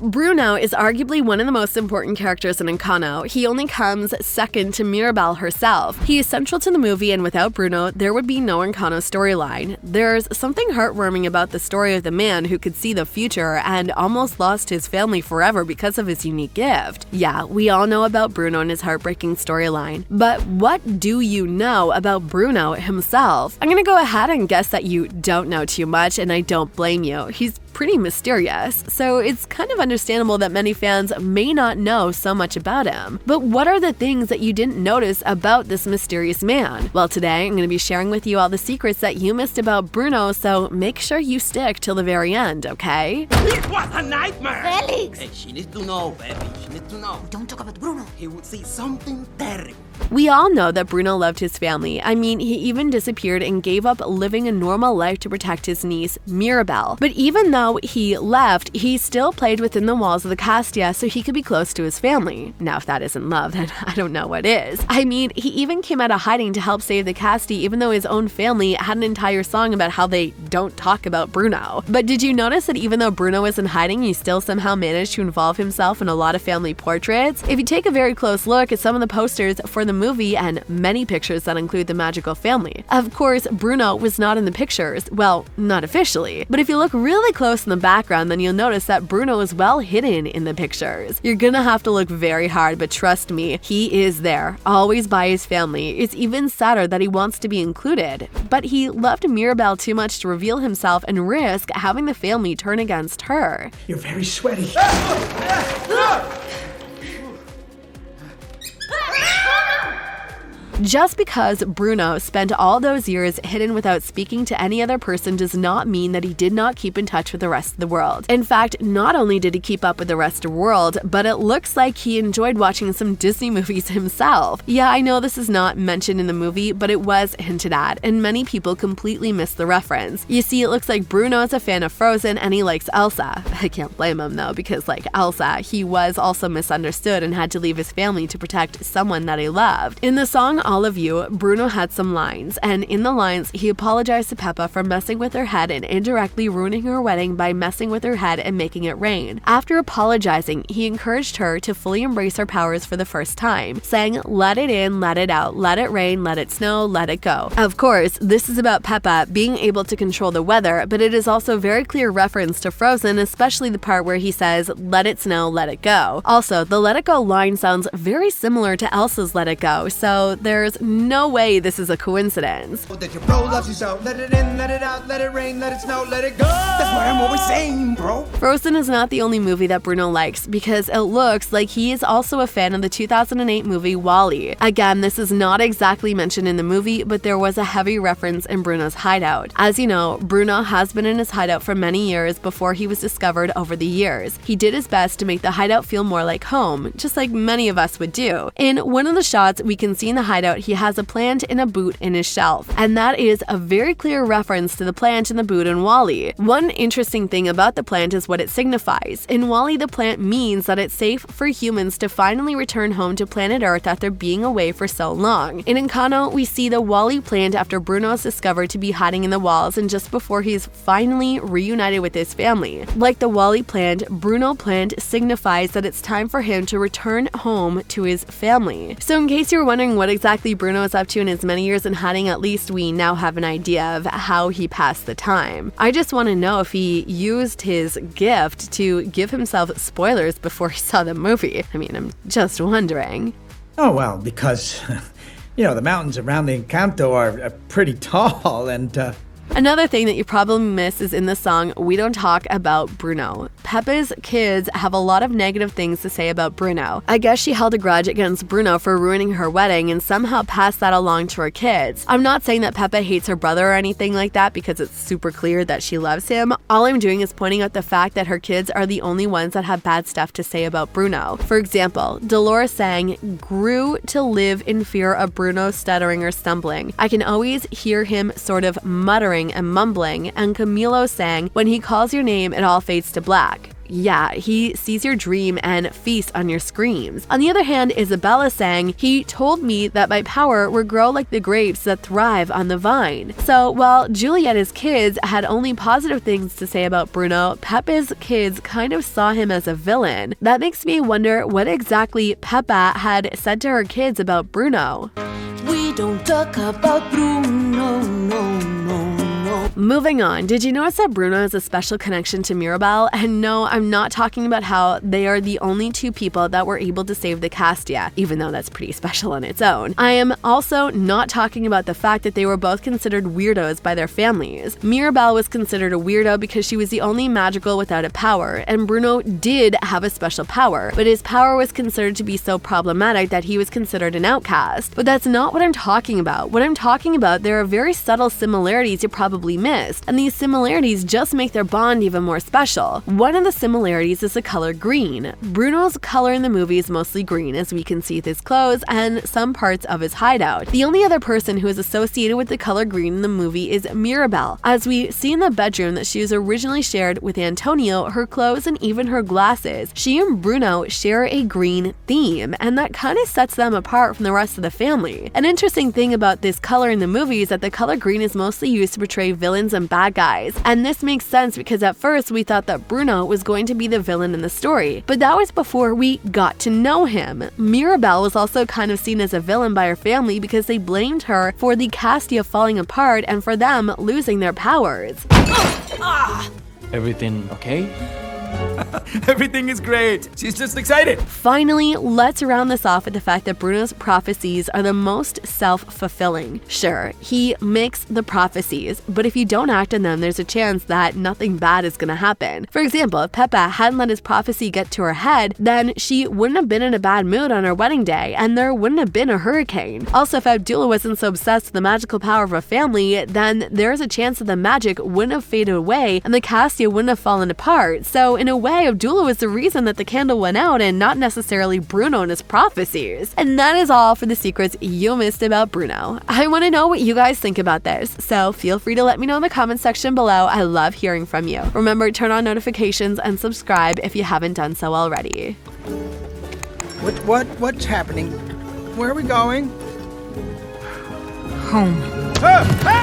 Bruno is arguably one of the most important characters in Encanto. He only comes second to Mirabel herself. He is central to the movie, and without Bruno, there would be no Encanto storyline. There's something heartwarming about the story of the man who could see the future and almost lost his family forever because of his unique gift. Yeah, we all know about Bruno and his heartbreaking storyline. But what do you know about Bruno himself? I'm gonna go ahead and guess that you don't know too much, and I don't blame you. He's pretty mysterious, so it's kind of understandable that many fans may not know so much about him. But what are the things that you didn't notice about this mysterious man? Well, today I'm going to be sharing with you all the secrets that you missed about Bruno, so make sure you stick till the very end, okay? It was a nightmare! Felix! Hey, she needs to know, baby. She needs to know. Don't talk about Bruno. He would see something terrible. We all know that Bruno loved his family. I mean, he even disappeared and gave up living a normal life to protect his niece, Mirabel. But even though he left, he still played within the walls of the Castia so he could be close to his family. Now, if that isn't love, then I don't know what is. I mean, he even came out of hiding to help save the Castia, even though his own family had an entire song about how they don't talk about Bruno. But did you notice that even though Bruno was in hiding, he still somehow managed to involve himself in a lot of family portraits? If you take a very close look at some of the posters for the movie and many pictures that include the magical family, of course, Bruno was not in the pictures. Well, not officially. But if you look really close in the background, then you'll notice that Bruno is well hidden in the pictures. You're gonna have to look very hard, but trust me, he is there, always by his family. It's even sadder that he wants to be included. But he loved Mirabel too much to reveal himself and risk having the family turn against her. You're very sweaty. Just because Bruno spent all those years hidden without speaking to any other person does not mean that he did not keep in touch with the rest of the world. In fact, not only did he keep up with the rest of the world, but it looks like he enjoyed watching some Disney movies himself. Yeah, I know this is not mentioned in the movie, but it was hinted at, and many people completely missed the reference. You see, it looks like Bruno is a fan of Frozen and he likes Elsa. I can't blame him though, because like Elsa, he was also misunderstood and had to leave his family to protect someone that he loved. In the song All of You, Bruno had some lines, and in the lines, he apologized to Peppa for messing with her head and indirectly ruining her wedding by messing with her head and making it rain. After apologizing, he encouraged her to fully embrace her powers for the first time, saying, "Let it in, let it out, let it rain, let it snow, let it go." Of course, this is about Peppa being able to control the weather, but it is also a very clear reference to Frozen, especially the part where he says, "Let it snow, let it go." Also, the "let it go" line sounds very similar to Elsa's "Let it go," so there's no way this is a coincidence. That your bro loves you so. Let it in, let it out, let it rain, let it snow, let it go. That's what I'm always saying, bro. Frozen is not the only movie that Bruno likes, because it looks like he is also a fan of the 2008 movie WALL-E. Again, this is not exactly mentioned in the movie, but there was a heavy reference in Bruno's hideout. As you know, Bruno has been in his hideout for many years before he was discovered over the years. He did his best to make the hideout feel more like home, just like many of us would do. In one of the shots we can see in the hideout, he has a plant in a boot in his shelf, and that is a very clear reference to the plant in the boot in WALL-E. One interesting thing about the plant is what it signifies. In WALL-E, the plant means that it's safe for humans to finally return home to planet Earth after being away for so long. In Encanto, we see the WALL-E plant after Bruno is discovered to be hiding in the walls and just before he's finally reunited with his family. Like the WALL-E plant, Bruno plant signifies that it's time for him to return home to his family. So in case you were wondering what exactly Bruno is up to in his many years in hiding, at least we now have an idea of how he passed the time. I just want to know if he used his gift to give himself spoilers before he saw the movie. I mean, I'm just wondering. Oh, well, because, the mountains around the Encanto are pretty tall and, Another thing that you probably miss is in the song We Don't Talk About Bruno. Peppa's kids have a lot of negative things to say about Bruno. I guess she held a grudge against Bruno for ruining her wedding and somehow passed that along to her kids. I'm not saying that Peppa hates her brother or anything like that because it's super clear that she loves him. All I'm doing is pointing out the fact that her kids are the only ones that have bad stuff to say about Bruno. For example, Dolores sang, "Grew to live in fear of Bruno stuttering or stumbling. I can always hear him sort of muttering and mumbling," and Camilo sang, "When he calls your name, it all fades to black." yeah, he sees your dream and feasts on your screams. On the other hand, Isabella sang, he told me that my power would grow like the grapes that thrive on the vine. So while Giulietta's kids had only positive things to say about Bruno, Pepe's kids kind of saw him as a villain. That makes me wonder what exactly Pepe had said to her kids about Bruno. We don't talk about Bruno, no, no, no. Moving on, did you notice that Bruno has a special connection to Mirabel? And no, I'm not talking about how they are the only two people that were able to save the Castia, even though that's pretty special on its own. I am also not talking about the fact that they were both considered weirdos by their families. Mirabel was considered a weirdo because she was the only magical without a power, and Bruno did have a special power, but his power was considered to be so problematic that he was considered an outcast. But that's not what I'm talking about. What I'm talking about, there are very subtle similarities you probably missed, and these similarities just make their bond even more special. One of the similarities is the color green. Bruno's color in the movie is mostly green, as we can see with his clothes and some parts of his hideout. The only other person who is associated with the color green in the movie is Mirabel. As we see in the bedroom that she was originally shared with Antonio, her clothes and even her glasses, she and Bruno share a green theme, and that kind of sets them apart from the rest of the family. An interesting thing about this color in the movie is that the color green is mostly used to portray villains and bad guys, and this makes sense because at first we thought that Bruno was going to be the villain in the story, but that was before we got to know him. Mirabel was also kind of seen as a villain by her family because they blamed her for the Castia falling apart and for them losing their powers. Everything okay? Everything is great. She's just excited. Finally, let's round this off with the fact that Bruno's prophecies are the most self-fulfilling. Sure, he makes the prophecies, but if you don't act on them, there's a chance that nothing bad is gonna happen. For example, if Pepe hadn't let his prophecy get to her head, then she wouldn't have been in a bad mood on her wedding day, and there wouldn't have been a hurricane. Also, if Abdullah wasn't so obsessed with the magical power of a family, then there's a chance that the magic wouldn't have faded away and the Castia wouldn't have fallen apart. So in a way, Abdullah was the reason that the candle went out and not necessarily Bruno and his prophecies. And that is all for the secrets you missed about Bruno. I want to know what you guys think about this, so feel free to let me know in the comments section below. I love hearing from you. Remember, turn on notifications and subscribe if you haven't done so already. What's happening? Where are we going? Home. Hey!